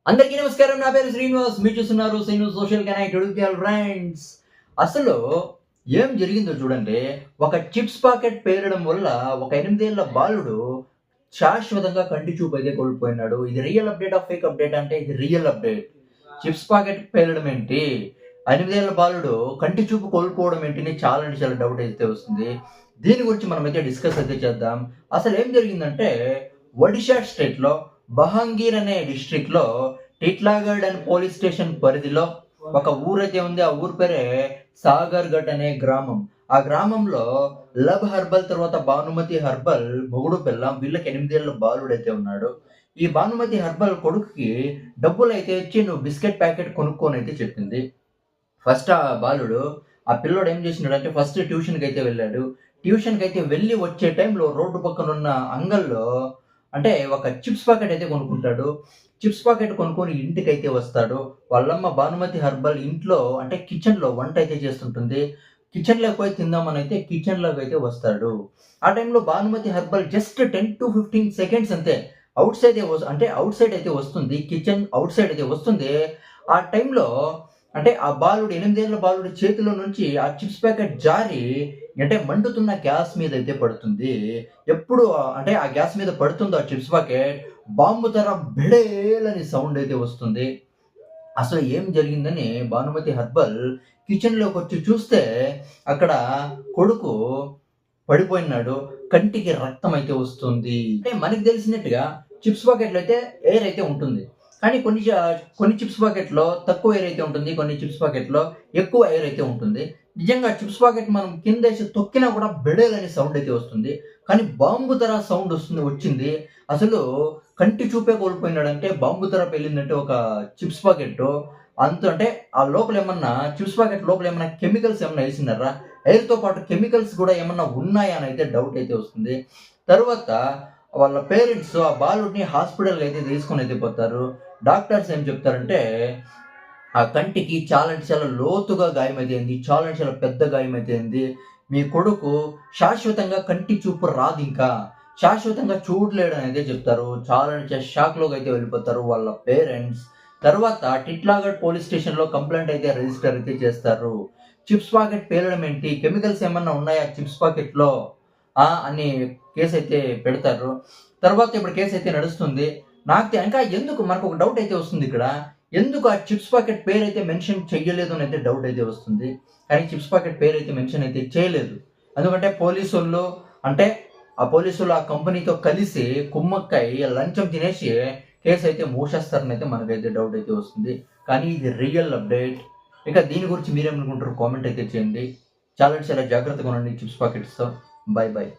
అందరికీ నమస్కారం. నా పేరు శ్రీనివాస్. మీరు చూస్తున్నారు Srinivas social connect YouTube friends. అసలు ఏం జరిగిందో చూడండి. ఒక చిప్స్ పాకెట్ పేలడం వల్ల ఒక 8 ఏళ్ల బాలుడు శాశ్వతంగా కంటి చూపు అయితే కోల్పోయినాడు. ఇది real update of fake update అంటే ఇది రియల్ అప్డేట్. చిప్స్ పాకెట్ పేలడం ఏంటి? 8 ఏళ్ల బాలుడు కంటి చూపు కోల్పోవడం ఏంటి అని చాలా అంటే చాలా డౌట్ అయితే వస్తుంది. దీని గురించి మనమైతే డిస్కస్ అయితే చేద్దాం. అసలు ఏం జరిగిందంటే ఒడిషా స్టేట్‌లో బహంగీర్ అనే డిస్ట్రిక్ట్‌లో టిట్లాగఢ్ అనే పోలీస్ స్టేషన్ పరిధిలో ఒక ఊరైతే ఉంది. ఆ ఊరి పేరే సాగర్‌ఘట్ అనే గ్రామం. ఆ గ్రామంలో లవ్ హర్బల్ తర్వాత భానుమతి హర్బల్ మొగుడు పెళ్ళాం. వీళ్ళకి 8 ఏళ్ల బాలుడైతే ఉన్నాడు. ఈ భానుమతి హర్బల్ కొడుకుకి డబ్బులైతే ఇచ్చి నువ్వు బిస్కెట్ ప్యాకెట్ కొనుక్కోనైతే చెప్పింది. ఫస్ట్ ఆ బాలుడు ఆ పిల్లోడు ఏం చేసినాడంటే ఫస్ట్ ట్యూషన్‌కైతే వెళ్ళాడు. ట్యూషన్‌కైతే వెళ్ళి వచ్చే టైంలో రోడ్డు పక్కనున్న అంగల్లో అంటే ఒక చిప్స్ ప్యాకెట్ అయితే కొనుక్కుంటాడు. చిప్స్ ప్యాకెట్ కొనుక్కొని ఇంటికైతే వస్తాడు. వాళ్ళమ్మ భానుమతి హర్బల్ ఇంట్లో అంటే కిచెన్‌లో వంట అయితే చేస్తుంటుంది. కిచెన్‌లోకి పోయి తిందామనైతే కిచెన్‌లోకైతే వస్తాడు. ఆ టైంలో భానుమతి హర్బల్ జస్ట్ 10-15 సెకండ్స్ అంతే. ఔట్ సైడ్ అయితే వస్తుంది. కిచెన్ ఔట్ సైడ్ అయితే వస్తుంది. ఆ టైంలో అంటే ఆ బాలుడు 8 ఏళ్ల బాలుడి చేతిలో నుంచి ఆ చిప్స్ ప్యాకెట్ జారి అంటే మండుతున్న గ్యాస్ మీదైతే పడుతుంది. ఎప్పుడు అంటే ఆ గ్యాస్ మీద పడుతుందో ఆ చిప్స్ ప్యాకెట్ బాంబు తర బెడేలని సౌండ్ అయితే వస్తుంది. అసలు ఏం జరిగిందని భానుమతి హర్బల్ కిచెన్‌లోకొచ్చి చూస్తే అక్కడ కొడుకు పడిపోయినాడు. కంటికి రక్తం అయితే వస్తుంది. అంటే మనకు తెలిసినట్టుగా చిప్స్ పాకెట్‌లో అయితే ఎయిర్ అయితే ఉంటుంది. కానీ కొన్ని చిప్స్ పాకెట్‌లో తక్కువ ఎయిర్ అయితే ఉంటుంది. కొన్ని చిప్స్ పాకెట్‌లో ఎక్కువ ఎయిర్ అయితే ఉంటుంది. నిజంగా చిప్స్ పాకెట్ మనం కిందేసి తొక్కినా కూడా బెడేల్ అనే సౌండ్ అయితే వస్తుంది. కానీ బాంబు తర సౌండ్ వచ్చింది. అసలు కంటి చూపే కోల్పోయినాడంటే బాంబు తర పేలిందంటే ఒక చిప్స్ పాకెట్టు. అంటే ఆ లోపల ఏమన్నా చిప్స్ పాకెట్ లోపల ఏమన్నా కెమికల్స్ ఏమన్నా ఏసినారా? ఎయిర్‌తో పాటు కెమికల్స్ కూడా ఏమన్నా ఉన్నాయా అని అయితే డౌట్ అయితే వస్తుంది. తరువాత వాళ్ళ పేరెంట్స్ ఆ బాలుడిని హాస్పిటల్‌కి అయితే తీసుకొనైతే పోతారు. డాక్టర్స్ ఏం చెప్తారంటే, ఆ కంటికి చాలా అంటే చాలా లోతుగా గాయమైపోయింది. చాలా అంటే చాలా పెద్ద గాయమైపోయింది. మీ కొడుకు శాశ్వతంగా కంటి చూపు రాదింకా. శాశ్వతంగా చూడలేడని అయితే చెప్తారు. చాలా అంటే చాలా షాక్‌లోకి అయితే వెళ్ళిపోతారు వాళ్ళ పేరెంట్స్. తర్వాత టిట్లాగఢ్ పోలీస్ స్టేషన్‌లో కంప్లెయింట్ అయితే రిజిస్టర్ అయితే చేస్తారు. చిప్స్ పాకెట్ పేలడం ఏంటి? కెమికల్స్ ఏమన్నా ఉన్నాయా చిప్స్ పాకెట్‌లో? అని కేసైతే పెడతారు. తర్వాత ఇప్పుడు కేసైతే నడుస్తుంది. ఇంకా ఎందుకు మనకొక డౌట్ అయితే వస్తుందిక్కడ. ఎందుకు ఆ చిప్స్ పాకెట్ పేరైతే మెన్షన్ చెయ్యలేదు అనైతే డౌట్ అయితే వస్తుంది. కానీ చిప్స్ పాకెట్ పేరైతే మెన్షన్ అయితే చేయలేదు. ఎందుకంటే పోలీసోళ్ళు అంటే ఆ పోలీసులు ఆ కంపెనీతో కలిసి కుమ్మక్కై లంచం తినేసి కేసైతే మూసేస్తారనైతే మనకైతే డౌట్ అయితే వస్తుంది. కానీ ఇది రియల్ అప్డేట్. ఇక దీని గురించి మీరేమనుకుంటారో కామెంట్ అయితే చేయండి. చాలా అంటే చాలా జాగ్రత్తగా ఉండండి చిప్స్ పాకెట్స్‌తో. Bye bye.